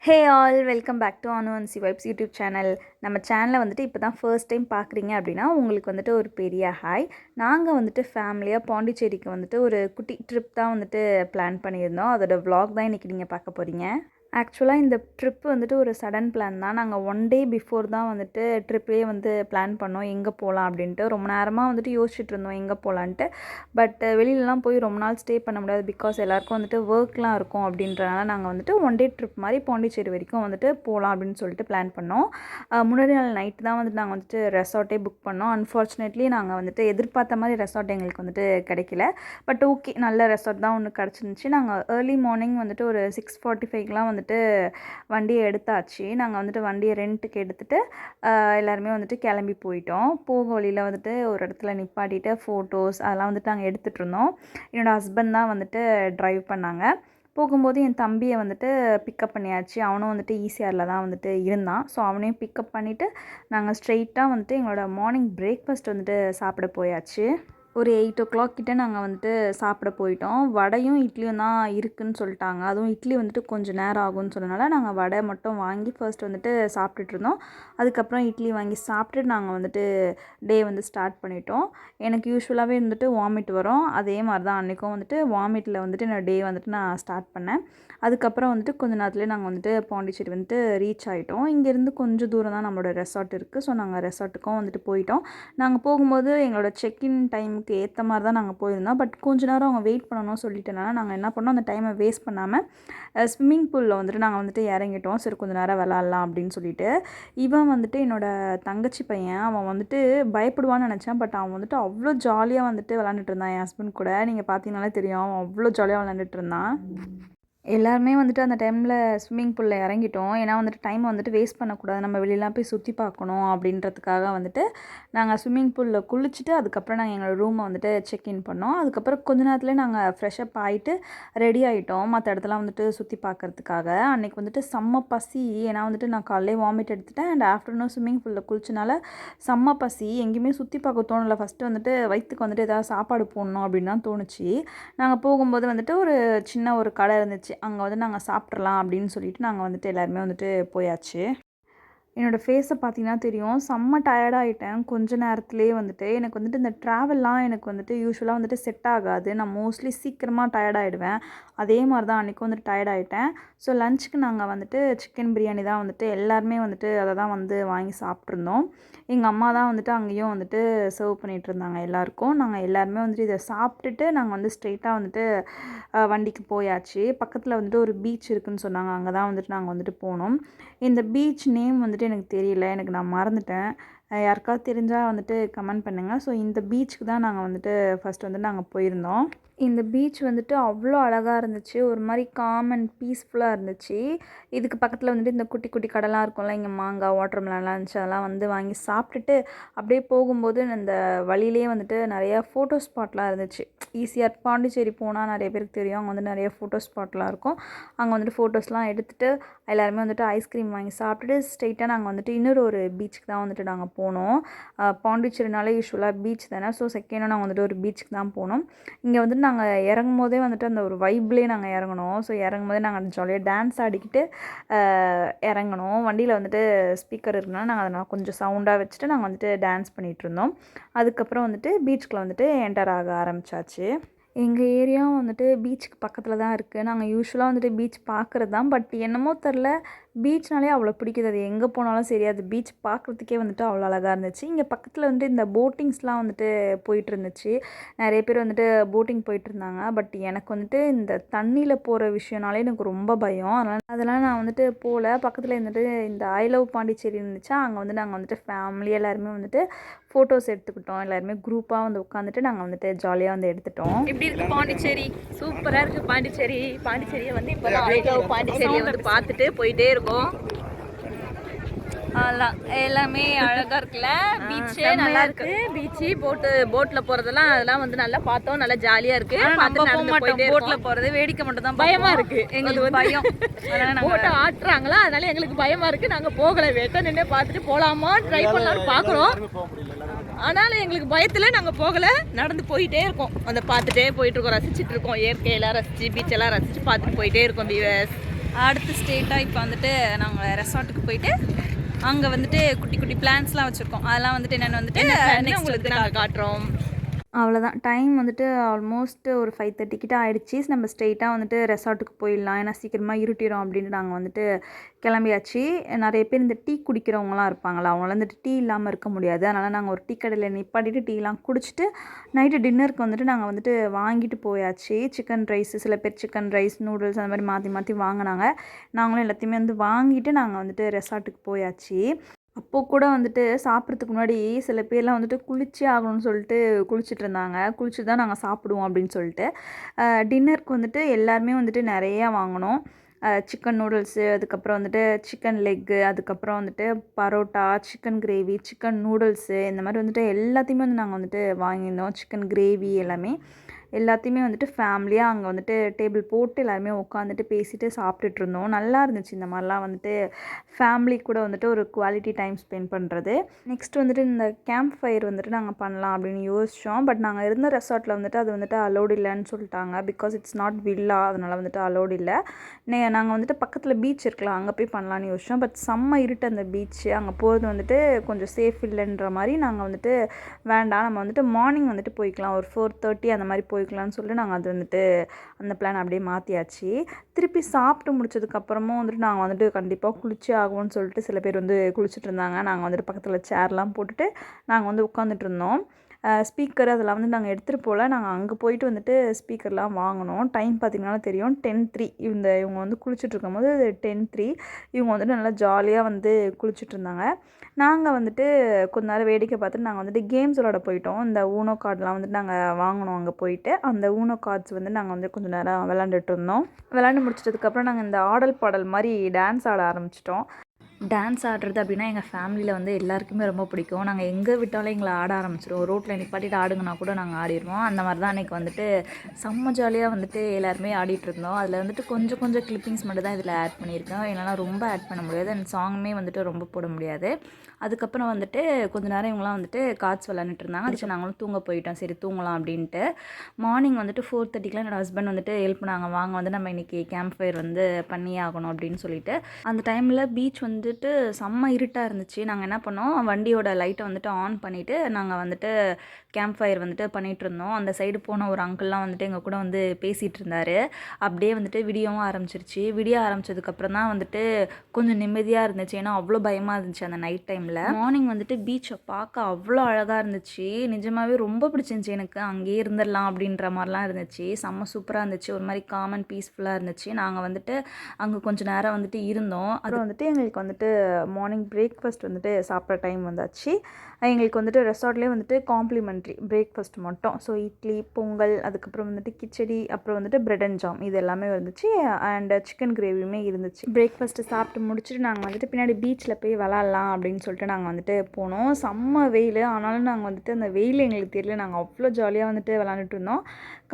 Hey all welcome back to Anuvanshi vibes YouTube channel. நம்ம சேனலை வந்துட்டு இப்போ தான் ஃபர்ஸ்ட் டைம் பார்க்குறீங்க அப்படின்னா உங்களுக்கு வந்துட்டு ஒரு பெரிய ஹாய். நாங்கள் வந்துட்டு ஃபேமிலியாக பாண்டிச்சேரிக்கு வந்துட்டு ஒரு குட்டி ட்ரிப் தான் வந்துட்டு பிளான் பண்ணியிருந்தோம். அதோட vlog தான் இன்றைக்கி நீங்கள் பார்க்க போகிறீங்க. ஆக்சுவலாக இந்த ட்ரிப் வந்துட்டு ஒரு சடன் பிளான் தான். நாங்கள் ஒன் டே பிஃபோர் தான் வந்துட்டு ட்ரிப்பே வந்து பிளான் பண்ணோம், எங்கே போகலாம் அப்படின்ட்டு. ரொம்ப நேரமாக வந்துட்டு யோசிச்சுட்டு இருந்தோம் எங்கே போகலான்ட்டு. பட் வெளியிலலாம் போய் ரொம்ப நாள் ஸ்டே பண்ண முடியாது, பிகாஸ் எல்லாருக்கும் வந்துட்டு ஒர்க்லாம் இருக்கும். அப்படின்றனால நாங்கள் வந்துட்டு ஒன் டே ட்ரிப் மாதிரி பாண்டிச்சேரி வரைக்கும் வந்துட்டு போகலாம் அப்படின்னு சொல்லிட்டு பிளான் பண்ணோம். முன்னாடி நாள் நைட்டு தான் வந்துட்டு நாங்கள் வந்துட்டு ரெசார்ட்டே புக் பண்ணோம். அன்ஃபார்ச்சுனேட்லி நாங்கள் வந்துட்டு எதிர்பார்த்த மாதிரி ரெசார்ட் எங்களுக்கு வந்துட்டு கிடைக்கல. பட் ஓகே, நல்ல ரெசார்ட் தான் ஒன்று கிடச்சிருந்துச்சி. நாங்கள் ஏர்லி மார்னிங் வந்துட்டு ஒரு 6:45லாம் வந்துட்டு வண்டியை எடுத்தாச்சு. நாங்கள் வந்துட்டு வண்டியை ரெண்ட்டுக்கு எடுத்துகிட்டு எல்லாருமே வந்துட்டு கிளம்பி போயிட்டோம். போக வழியில் வந்துட்டு ஒரு இடத்துல நிப்பாட்டிட்டு ஃபோட்டோஸ் அதெல்லாம் வந்துட்டு நாங்கள் எடுத்துகிட்டு இருந்தோம். என்னோடய ஹஸ்பண்ட் தான் வந்துட்டு ட்ரைவ் பண்ணாங்க. போகும்போது என் தம்பியை வந்துட்டு பிக்கப் பண்ணியாச்சு. அவனும் வந்துட்டு ஈசிஆரில் தான் வந்துட்டு இருந்தான். ஸோ அவனையும் பிக்கப் பண்ணிவிட்டு நாங்கள் ஸ்ட்ரெயிட்டாக வந்துட்டு எங்களோட மார்னிங் பிரேக்ஃபாஸ்ட் வந்துட்டு சாப்பிட போயாச்சு. ஒரு 8 கிட்ட நாங்கள் வந்துட்டு சாப்பிட போயிட்டோம். வடையும் இட்லியும் தான் இருக்குதுன்னு சொல்லிட்டாங்க. அதுவும் இட்லி வந்துட்டு கொஞ்சம் நேரம் ஆகும்னு சொன்னனால நாங்கள் வடை மட்டும் வாங்கி ஃபர்ஸ்ட் வந்துட்டு சாப்பிட்டுட்டு இருந்தோம். அதுக்கப்புறம் இட்லி வாங்கி சாப்பிட்டுட்டு நாங்கள் வந்துட்டு டே வந்து ஸ்டார்ட் பண்ணிட்டோம். எனக்கு யூஸ்வலாகவே வந்துட்டு வாமிட் வரும். அதே மாதிரி தான் அன்றைக்கும் வந்துட்டு வாமிட்டில் வந்துட்டு என்னோடய டே வந்துட்டு நான் ஸ்டார்ட் பண்ணேன். அதுக்கப்புறம் வந்துட்டு கொஞ்சம் நேரத்துலேயே நாங்கள் வந்துட்டு பாண்டிச்சேரி வந்துட்டு ரீச் ஆகிட்டோம். இங்கேருந்து கொஞ்சம் தூரம் தான் நம்மளோட ரெசார்ட் இருக்குது. ஸோ நாங்கள் ரெசார்ட்டுக்கும் வந்துட்டு போயிட்டோம். நாங்கள் போகும்போது எங்களோட செக்இன் டைமுக்கு ஏற்ற மாதிரி தான் நாங்கள் போயிருந்தோம். பட் கொஞ்ச நேரம் அவங்க வெயிட் பண்ணணும்னு சொல்லிட்டனால நாங்கள் என்ன பண்ணோம், அந்த டைமை வேஸ்ட் பண்ணாமல் ஸ்விம்மிங் பூலில் வந்துட்டு நாங்கள் வந்துட்டு இறங்கிட்டோம். சரி கொஞ்சம் நேரம் விளாட்லாம் அப்படின்னு சொல்லிட்டு. இவன் வந்துட்டு என்னோடய தங்கச்சி பையன். அவன் வந்துட்டு பயப்படுவான்னு நினச்சேன். பட் அவன் வந்துட்டு அவ்வளோ ஜாலியாக வந்துட்டு விளாண்டுட்டு இருந்தான் என் ஹஸ்பண்ட் கூட. நீங்கள் பார்த்தீங்கனாலே தெரியும், அவன் அவ்வளோ ஜாலியாக விளாண்டுட்டு இருந்தான். எல்லாருமே வந்துட்டு அந்த டைமில் ஸ்விம்மிங் பூலில் இறங்கிட்டோம். ஏன்னா வந்துட்டு டைமை வந்துட்டு வேஸ்ட் பண்ணக்கூடாது, நம்ம வெளியெலாம் போய் சுற்றி பார்க்கணும் அப்படின்றதுக்காக வந்துட்டு நாங்கள் ஸ்விம்மிங் பூலில் குளிச்சுட்டு அதுக்கப்புறம் நாங்கள் எங்களோட ரூமை வந்துட்டு செக்இன் பண்ணோம். அதுக்கப்புறம் கொஞ்ச நேரத்துலேயே நாங்கள் ஃப்ரெஷ்அப் ஆகிட்டு ரெடி ஆகிட்டோம் மற்ற இடத்துலாம் வந்துட்டு சுற்றி பார்க்குறதுக்காக. அன்றைக்கி வந்துட்டு செம்ம பசி. ஏன்னா வந்துட்டு நான் காலையிலே வாமிட் எடுத்துட்டேன் அண்ட் ஆஃப்டர்நூன் ஸ்விம்மிங் பூலில் குளிச்சனால செம்ம பசி. எங்கேயுமே சுற்றி பார்க்க தோணலை. ஃபஸ்ட்டு வந்துட்டு வயிற்றுக்கு வந்துட்டு ஏதாவது சாப்பாடு போடணும் அப்படின்னு தான் தோணுச்சு. நாங்கள் போகும்போது வந்துட்டு ஒரு சின்ன ஒரு கடை இருந்துச்சு. அங்கே வந்து நாங்கள் சாப்பிட்றலாம் அப்படின்னு சொல்லிட்டு நாங்கள் வந்துட்டு எல்லாருமே வந்துட்டு போயாச்சு. என்னோடய ஃபேஸை பார்த்தீங்கன்னா தெரியும், செம்ம டயர்டாகிட்டேன் கொஞ்ச நேரத்துலேயே வந்துட்டு. எனக்கு வந்துட்டு இந்த ட்ராவல்லாம் எனக்கு வந்துட்டு யூஸ்வலாக வந்துட்டு செட் ஆகாது. நான் மோஸ்ட்லி சீக்கிரமாக டயர்டாகிடுவேன். அதே மாதிரி தான் அன்றைக்கி வந்துட்டு டயர்டாகிட்டேன். ஸோ லஞ்சுக்கு நாங்கள் வந்துட்டு சிக்கன் பிரியாணி தான் வந்துட்டு எல்லாருமே வந்துட்டு அதை தான் வந்து வாங்கி சாப்பிட்ருந்தோம். எங்கள் அம்மா தான் வந்துட்டு அங்கேயும் வந்துட்டு சர்வ் பண்ணிகிட்டு இருந்தாங்க எல்லாேருக்கும். நாங்கள் எல்லாருமே வந்துட்டு இதை சாப்பிட்டுட்டு நாங்கள் வந்து ஸ்ட்ரெயிட்டாக வந்துட்டு வண்டிக்கு போயாச்சு. பக்கத்தில் வந்துட்டு ஒரு பீச் இருக்குதுன்னு சொன்னாங்க. அங்கே தான் வந்துட்டு நாங்கள் வந்துட்டு போனோம். இந்த பீச் நேம் வந்துட்டு எனக்கு தெரியல, எனக்கு நான் மறந்துட்டேன். யாருக்காவது தெரிஞ்சால் வந்துட்டு கமெண்ட் பண்ணுங்கள். ஸோ இந்த பீச்சுக்கு தான் நாங்கள் வந்துட்டு ஃபஸ்ட் வந்து நாங்கள் போயிருந்தோம். இந்த பீச் வந்துட்டு அவ்வளோ அழகாக இருந்துச்சு. ஒரு மாதிரி காம் அண்ட் பீஸ்ஃபுல்லாக இருந்துச்சு. இதுக்கு பக்கத்தில் வந்துட்டு இந்த குட்டி குட்டி கடைலாம் இருக்கும்ல, இங்கே மாங்காய் வாட்டர் மெலன்லாம் இருந்துச்சு. அதெல்லாம் வந்து வாங்கி சாப்பிட்டுட்டு அப்படியே போகும்போது இந்த வழியிலே வந்துட்டு நிறையா ஃபோட்டோ ஸ்பாட்லாம் இருந்துச்சு. ஈஸியாக பாண்டிச்சேரி போனால் நிறைய பேருக்கு தெரியும், அங்கே வந்து நிறைய ஃபோட்டோ ஸ்பாட்லாம் இருக்கும். அங்கே வந்துட்டு ஃபோட்டோஸ்லாம் எடுத்துகிட்டு எல்லாருமே வந்துட்டு ஐஸ்கிரீம் வாங்கி சாப்பிட்டுட்டு ஸ்ட்ரெயிட்டாக நாங்கள் வந்துட்டு இன்னொரு ஒரு பீச்சுக்கு தான் வந்துட்டு நாங்கள் போனோம். பாண்டிச்சேரினாலே யூஸ்வலாக பீச் தானே. ஸோ செகண்டாக நாங்கள் வந்துட்டு ஒரு பீச்சுக்கு தான் போனோம். இங்கே வந்துட்டு நாங்கள் இறங்கும் போதே வந்துட்டு அந்த ஒரு வைப்லேயே நாங்கள் இறங்கினோம். ஸோ இறங்கும் போதே நாங்கள் ஜாலியாக டான்ஸ் ஆடிக்கிட்டு இறங்கினோம். வண்டியில் வந்துட்டு ஸ்பீக்கர் இருக்குனால நாங்கள் அதனால் கொஞ்சம் சவுண்டாக வச்சுட்டு நாங்கள் வந்துட்டு டான்ஸ் பண்ணிகிட்டு இருந்தோம். அதுக்கப்புறம் வந்துட்டு பீச்சுக்குள்ளே வந்துட்டு என்டர் ஆக ஆரம்பித்தாச்சு. எங்கள் ஏரியாவும் வந்துட்டு பீச்சுக்கு பக்கத்தில் தான் இருக்குது. நாங்கள் யூஸ்வலாக வந்துட்டு பீச் பார்க்குறது தான். பட் என்னமோ தெரில, பீச்னாலே அவ்வளோ பிடிக்குது. அது எங்கே போனாலும் சரி, அது பீச் பார்க்குறதுக்கே வந்துட்டு அவ்வளோ அழகாக இருந்துச்சு. இங்கே பக்கத்தில் வந்துட்டு இந்த போட்டிங்ஸ்லாம் வந்துட்டு போயிட்டு இருந்துச்சு. நிறைய பேர் வந்துட்டு போட்டிங் போயிட்டுருந்தாங்க. பட் எனக்கு வந்துட்டு இந்த தண்ணியில் போகிற விஷயம்னாலே எனக்கு ரொம்ப பயம். அதெல்லாம் நான் வந்துட்டு போகல. பக்கத்தில் வந்துட்டு இந்த ஐ லவ் பாண்டிச்சேரி இருந்துச்சா, அங்கே வந்து நாங்கள் வந்துட்டு ஃபேமிலி எல்லாருமே வந்துட்டு ஃபோட்டோஸ் எடுத்துக்கிட்டோம். எல்லாருமே குரூப்பாக வந்து உட்காந்துட்டு நாங்கள் வந்துட்டு ஜாலியாக வந்து எடுத்துட்டோம். எப்படி இருக்குது பாண்டிச்சேரி? சூப்பராக இருக்குது பாண்டிச்சேரி. பாண்டிச்சேரியை வந்து இப்போ தான் ஐ லவ் பாண்டிச்சேரியை வந்து பார்த்துட்டு போயிட்டே இருக்கோம். எல்லாமே அழகா இருக்குல்ல. பீச்சு நல்லா இருக்கு. பீச்சு போட்டில் போறதெல்லாம் அதெல்லாம் வந்து நல்லா பார்த்தோம். நல்லா ஜாலியா இருக்கு. போட்ல போறது வேடிக்கை மட்டும் தான் பயமா இருக்கு. எங்களுக்கு பயம். போட்டை ஆட்டுறாங்களா, அதனால எங்களுக்கு பயமா இருக்கு. நாங்க போகல, வெட்ட நின்று பார்த்துட்டு போலாமா ட்ரை பண்ணலாம்னு பாக்குறோம். ஆனாலும் எங்களுக்கு பயத்துல நாங்க போகல, நடந்து போயிட்டே இருக்கோம். அந்த பார்த்துட்டே போயிட்டு இருக்கோம், ரசிச்சுட்டு இருக்கோம். இயற்கையெல்லாம் ரசிச்சு பீச்செல்லாம் ரசிச்சு பார்த்துட்டு போயிட்டே இருக்கோம். பீவர்ஸ் அடுத்த ஸ்டேட்டாக இப்போ வந்துட்டு நாங்கள் ரெசார்ட்டுக்கு போயிட்டு அங்கே வந்துட்டு குட்டி குட்டி பிளான்ஸ்லாம் வச்சுருக்கோம். அதெல்லாம் வந்துட்டு என்னென்னு வந்துட்டு நெக்ஸ்ட் வந்துட்டு நாங்கள் காட்டுறோம். அவ்வளோதான். டைம் வந்துட்டு ஆல்மோஸ்ட் ஒரு 5:30 கிட்ட ஆயிடுச்சு. நம்ம ஸ்ட்ரெயிட்டாக வந்துட்டு ரெசார்ட்டுக்கு போயிடலாம். ஏன்னா சீக்கிரமாக இருட்டிரும் அப்படின்ட்டு நாங்கள் வந்துட்டு கிளம்பியாச்சு. நிறைய பேர் இந்த டீ குடிக்கிறவங்களாம் இருப்பாங்களா, அவங்களாம் வந்துட்டு டீ இல்லாமல் இருக்க முடியாது. அதனால் நாங்கள் ஒரு டீ கடையில் நிப்பாட்டிட்டு டீலாம் குடிச்சிட்டு நைட்டு டின்னருக்கு வந்துட்டு நாங்கள் வந்துட்டு வாங்கிட்டு போயாச்சு. சிக்கன் ரைஸ், சில பேர் சிக்கன் ரைஸ், நூடுல்ஸ் அந்த மாதிரி மாற்றி மாற்றி வாங்கினாங்க. நாங்களும் எல்லாத்தையுமே வந்து வாங்கிட்டு நாங்கள் வந்துட்டு ரெசார்ட்டுக்கு போயாச்சு. அப்போது கூட வந்துட்டு சாப்பிட்றதுக்கு முன்னாடி சில பேர்லாம் வந்துட்டு குளிச்சே ஆகணும்னு சொல்லிட்டு குளிச்சுட்டு இருந்தாங்க. குளிச்சு தான் நாங்கள் சாப்பிடுவோம் அப்படின்னு சொல்லிட்டு. டின்னருக்கு வந்துட்டு எல்லாருமே வந்துட்டு நிறையா வாங்கினோம். சிக்கன் நூடுல்ஸு, அதுக்கப்புறம் வந்துட்டு சிக்கன் லெக்கு, அதுக்கப்புறம் வந்துட்டு parotta, chicken gravy, chicken noodles, இந்த மாதிரி வந்துட்டு எல்லாத்தையுமே வந்து நாங்கள் வந்துட்டு வாங்கியிருந்தோம். சிக்கன் கிரேவி எல்லாத்தையுமே வந்துட்டு ஃபேமிலியாக அங்கே வந்துட்டு டேபிள் போட்டு எல்லாருமே உட்காந்துட்டு பேசிட்டு சாப்பிட்டுட்டு இருந்தோம். நல்லா இருந்துச்சு இந்த மாதிரிலாம் வந்துட்டு ஃபேமிலி கூட வந்துட்டு ஒரு குவாலிட்டி டைம் ஸ்பெண்ட் பண்ணுறது. நெக்ஸ்ட் வந்துட்டு இந்த கேம்ப் ஃபயர் வந்துட்டு நாங்கள் பண்ணலாம் அப்படின்னு யோசித்தோம். பட் நாங்கள் இருந்த ரெசார்ட்டில் வந்துட்டு அது வந்துட்டு அலோடு இல்லைன்னு சொல்லிட்டாங்க. பிகாஸ் இட்ஸ் நாட் வில்லா, அதனால் வந்துட்டு அலோடு இல்லை. நாங்கள் வந்துட்டு பக்கத்தில் பீச் இருக்கலாம், அங்கே போய் பண்ணலான்னு யோசித்தோம். பட் செம்ம இருட்டு அந்த பீச்சு, அங்கே போகிறது வந்துட்டு கொஞ்சம் சேஃப் இல்லைன்ற மாதிரி நாங்கள் வந்துட்டு வேண்டாம், நம்ம வந்துட்டு மார்னிங் வந்துட்டு போய்க்கலாம், ஒரு 4:30 அந்த மாதிரி போய்க்கலாம்னு சொல்லிட்டு நாங்கள் அது வந்துட்டு அந்த பிளான் அப்படியே மாற்றியாச்சு. திருப்பி சாப்பிட்டு முடிச்சதுக்கப்புறமும் வந்துட்டு நாங்கள் வந்துட்டு கண்டிப்பாக குளிச்சே ஆகும்னு சொல்லிட்டு சில பேர் வந்து குளிச்சுட்டு இருந்தாங்க. நாங்கள் வந்துட்டு பக்கத்தில் சேர்லாம் போட்டுட்டு நாங்கள் வந்து உட்காந்துட்டு இருந்தோம். ஸ்பீக்கர் அதெல்லாம் வந்து நாங்கள் எடுத்துகிட்டு போகல. நாங்கள் அங்கே போயிட்டு வந்துட்டு ஸ்பீக்கர்லாம் வாங்கினோம். டைம் பார்த்திங்கனாலும் தெரியும், 10:03. இவங்க வந்து குளிச்சுட்ருக்கும் போது 10:03 இவங்க வந்துட்டு நல்லா ஜாலியாக வந்து குளிச்சுட்டு இருந்தாங்க. நாங்கள் வந்துட்டு கொஞ்ச நேரம் வேடிக்கை பார்த்துட்டு நாங்கள் வந்துட்டு கேம்ஸ் விளாட போயிட்டோம். இந்த ஊனோ கார்டெலாம் வந்துட்டு நாங்கள் வாங்கினோம். அங்கே போயிட்டு அந்த ஊனோ கார்ட்ஸ் வந்து நாங்கள் வந்து கொஞ்சம் நேரம் விளாண்டுட்டு இருந்தோம். விளாண்டு முடிச்சதுக்கப்புறம் நாங்கள் இந்த ஆடல் பாடல் மாதிரி டான்ஸ் ஆட ஆரம்பிச்சிட்டோம். டான்ஸ் ஆடுறது அப்படின்னா எங்கள் ஃபேமிலியில் வந்து எல்லாருக்குமே ரொம்ப பிடிக்கும். நாங்கள் எங்கே விட்டாலும் எங்களை ஆட ஆரம்பிச்சிடுவோம். ரோட்டில் நிப்பாட்டிட்டு ஆடுங்கன்னா கூட நாங்கள் ஆடிடுவோம். அந்த மாதிரி தான் அன்றைக்கி வந்துட்டு செம்ம ஜாலியாக வந்துட்டு எல்லாருமே ஆடிட்டுருந்தோம். அதில் வந்துட்டு கொஞ்சம் கொஞ்சம் கிளிப்பிங்ஸ் மட்டும் தான் இதில் ஆட் பண்ணியிருக்கேன். என்னால் ரொம்ப ஆட் பண்ண முடியாது, அந்த சாங்குமே வந்துட்டு ரொம்ப போட முடியாது. அதுக்கப்புறம் வந்துட்டு கொஞ்ச நேரம் இவங்களாம் வந்துட்டு கார்ட்ஸ் விளாண்டுட்டு இருந்தாங்க. அதுக்கு நாங்களும் தூங்க போயிட்டோம், சரி தூங்கலாம் அப்படின்ட்டு. மார்னிங் வந்துட்டு 4:30 என்னோடய ஹஸ்பண்ட் வந்துட்டு ஹெல்ப் பண்ணாங்க, வாங்க வந்து நம்ம இன்றைக்கி கேம்ப் ஃபயர் வந்து பண்ணியே ஆகணும் அப்படின்னு சொல்லிட்டு. அந்த டைமில் பீச் வந்துட்டு செம்ம இருட்டாக இருந்துச்சு. நாங்கள் என்ன பண்ணோம், வண்டியோட லைட்டை வந்துட்டு ஆன் பண்ணிவிட்டு நாங்கள் வந்துட்டு கேம்ப் ஃபயர் வந்துட்டு பண்ணிகிட்டு இருந்தோம். அந்த சைடு போன ஒரு அங்கிள்லாம் வந்துட்டு எங்கள் கூட வந்து பேசிகிட்டு இருந்தார். அப்படியே வந்துட்டு விடியவும் ஆரம்பிச்சிருச்சு. விடிய ஆரம்பித்ததுக்கப்புறம் தான் வந்துட்டு கொஞ்சம் நிம்மதியாக இருந்துச்சு. ஏன்னா அவ்வளோ பயமாக இருந்துச்சு அந்த நைட் டைமில். மார்னிங் வந்துட்டு பீச்சை பார்க்க அவ்வளோ அழகாக இருந்துச்சு. நிஜமாகவே ரொம்ப பிடிச்சிருந்துச்சி எனக்கு. அங்கேயே இருந்துடலாம் அப்படின்ற மாதிரிலாம் இருந்துச்சு. செம்ம சூப்பராக இருந்துச்சு. ஒரு மாதிரி காம் அண்ட் பீஸ்ஃபுல்லாக இருந்துச்சு. நாங்கள் வந்துட்டு அங்கே கொஞ்சம் நேரம் வந்துட்டு இருந்தோம். அப்புறம் வந்துட்டு எங்களுக்கு வந்துட்டு மார்னிங் பிரேக்ஃபாஸ்ட் வந்துட்டு சாப்பிட்ற டைம் வந்தாச்சு. எங்களுக்கு வந்துட்டு ரெசார்ட்லேயே வந்துட்டு காம்ப்ளிமெண்ட்ரி பிரேக்ஃபாஸ்ட் மட்டும். ஸோ இட்லி, பொங்கல், அதுக்கப்புறம் வந்துட்டு கிச்சடி, அப்புறம் வந்துட்டு பிரெட் அண்ட் ஜாம் இது எல்லாமே இருந்துச்சு. அண்ட் சிக்கன் கிரேவியுமே இருந்துச்சு. பிரேக்ஃபாஸ்ட்டு சாப்பிட்டு முடிச்சுட்டு நாங்கள் வந்துட்டு பின்னாடி பீச்சில் போய் விளாட்லாம் அப்படின்னு சொல்லிட்டு நாங்கள் வந்துட்டு போனோம். செம்ம வெயில், ஆனாலும் நாங்கள் வந்துட்டு அந்த வெயில் எங்களுக்கு தெரியல. நாங்கள் அவ்வளோ ஜாலியாக வந்துட்டு விளாண்டுட்டு இருந்தோம்.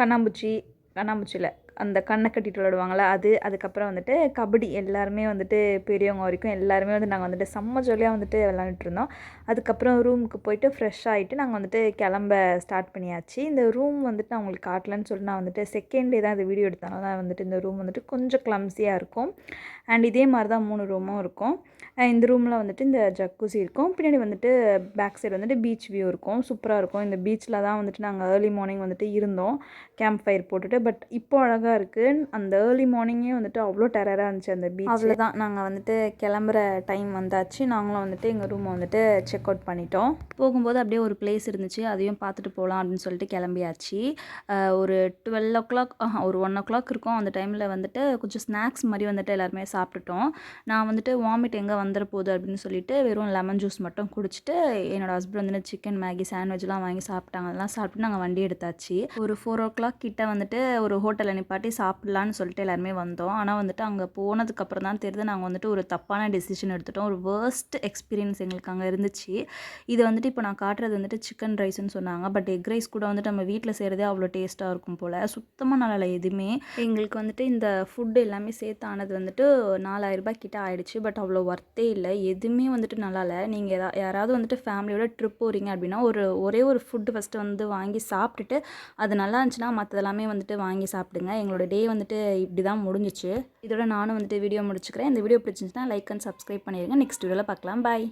கண்ணாம்பூச்சியில் அந்த கண்ணை கட்டிட்டு விளாடுவாங்களே அது, அதுக்கப்புறம் வந்துட்டு கபடி, எல்லாருமே வந்துட்டு பெரியவங்க வரைக்கும் எல்லாருமே வந்து நாங்கள் வந்துட்டு செம்ம ஜாலியாக வந்துட்டு விளாண்டுட்டு இருந்தோம். அதுக்கப்புறம் ரூமுக்கு போயிட்டு ஃப்ரெஷ் ஆகிட்டு நாங்கள் வந்துட்டு கிளம்ப ஸ்டார்ட் பண்ணியாச்சு. இந்த ரூம் வந்துட்டு நான் உங்களுக்கு காட்டலன்னு சொல்லிட்டு நான் வந்துட்டு செகண்ட் டே தான் இந்த வீடியோ எடுத்தனால வந்துட்டு இந்த ரூம் வந்துட்டு கொஞ்சம் கிளம்ஸியாக இருக்கும். அண்ட் இதே மாதிரி தான் 3 ரூமும் இருக்கும். இந்த ரூமில் வந்துட்டு இந்த ஜக்கூசி இருக்கும். பின்னாடி வந்துட்டு பேக் சைடு வந்துட்டு பீச் வியூ இருக்கும். சூப்பராக இருக்கும். இந்த பீச்சில் தான் வந்துட்டு நாங்கள் ஏர்லி மார்னிங் வந்துட்டு இருந்தோம் கேம்ப் ஃபயர் போட்டுட்டு. பட் இப்போ அழகாக இருக்குது. அந்த ஏர்லி மார்னிங்கே வந்துட்டு அவ்வளோ டெரராக இருந்துச்சு அந்த பீச். அவ்வளோதான், நாங்கள் வந்துட்டு கிளம்புற டைம் வந்தாச்சு. நாங்களும் வந்துட்டு எங்கள் ரூமை வந்துட்டு செக் அவுட் பண்ணிட்டோம். போகும்போது அப்படியே ஒரு பிளேஸ் இருந்துச்சு, அதையும் பார்த்துட்டு போகலாம் அப்படின்னு சொல்லிட்டு கிளம்பியாச்சு. ஒரு 12 o'clock ஒரு 1 o'clock இருக்கும். அந்த டைமில் வந்துட்டு கொஞ்சம் ஸ்நாக்ஸ் மாதிரி வந்துட்டு எல்லாருமே சாப்பிட்டுட்டோம். நான் வந்துட்டு வாமிட் எங்கே வந்துட போகுது அப்படின்னு சொல்லிட்டு வெறும் லெமன் ஜூஸ் மட்டும் குடிச்சிட்டு என்னோடய ஹஸ்பண்ட் வந்துட்டு சிக்கன் மேகி சாண்ட்விச்லாம் வாங்கி சாப்பிட்டாங்க. அதெல்லாம் சாப்பிட்டு நாங்கள் வண்டி எடுத்தாச்சு. ஒரு 4 o'clock கிட்ட வந்துட்டு ஒரு ஹோட்டலில் நிப்பாட்டி சாப்பிட்லான்னு சொல்லிட்டு எல்லாருமே வந்தோம். ஆனால் வந்துட்டு அங்கே போனதுக்கப்புறம் தான் தெரியுது நாங்கள் வந்துட்டு ஒரு தப்பான டெசிஷன் எடுத்துட்டோம். ஒரு வேர்ஸ்ட் எக்ஸ்பீரியன்ஸ் எங்களுக்கு அங்கே இருந்துச்சு. இது வந்துட்டு இப்போ நான் காட்டுறது வந்துட்டு சிக்கன் ரைஸ்ன்னு சொன்னாங்க. பட் எக் ரைஸ் கூட வந்துட்டு நம்ம வீட்டில் செய்கிறதே அவ்வளோ டேஸ்ட்டாக இருக்கும் போல். சுத்தமாக நல்லா எதுவுமே. எங்களுக்கு வந்துட்டு இந்த ஃபுட்டு எல்லாமே சேர்த்து ஆனது வந்துட்டு 4000 ரூபாய் கிட்ட ஆயிடுச்சு. பட் அவ்வளோ ஒர்த் ஒர்த்தே இல்லை, எதுவுமே வந்துட்டு நல்லா இல்லை. நீங்கள் யாராவது வந்துட்டு ஃபேமிலியோட ட்ரிப் போகிறீங்க அப்படின்னா ஒரே ஒரு ஃபுட்டு ஃபஸ்ட்டு வந்து வாங்கி சாப்பிட்டுட்டு அது நல்லா இருந்துச்சுன்னா மற்றதெல்லாமே வந்துட்டு வாங்கி சாப்பிடுங்க. எங்களோட டே வந்துட்டு இப்படி தான் முடிஞ்சிச்சு. இதோட நானும் வந்துட்டு வீடியோ முடிச்சுக்கிறேன். இந்த வீடியோ பிடிச்சிருந்துச்சுன்னா லைக் அண்ட் சப்ஸ்கிரைப் பண்ணிடுங்க. நெக்ஸ்ட் வீடியோவில் பார்க்கலாம். பாய்.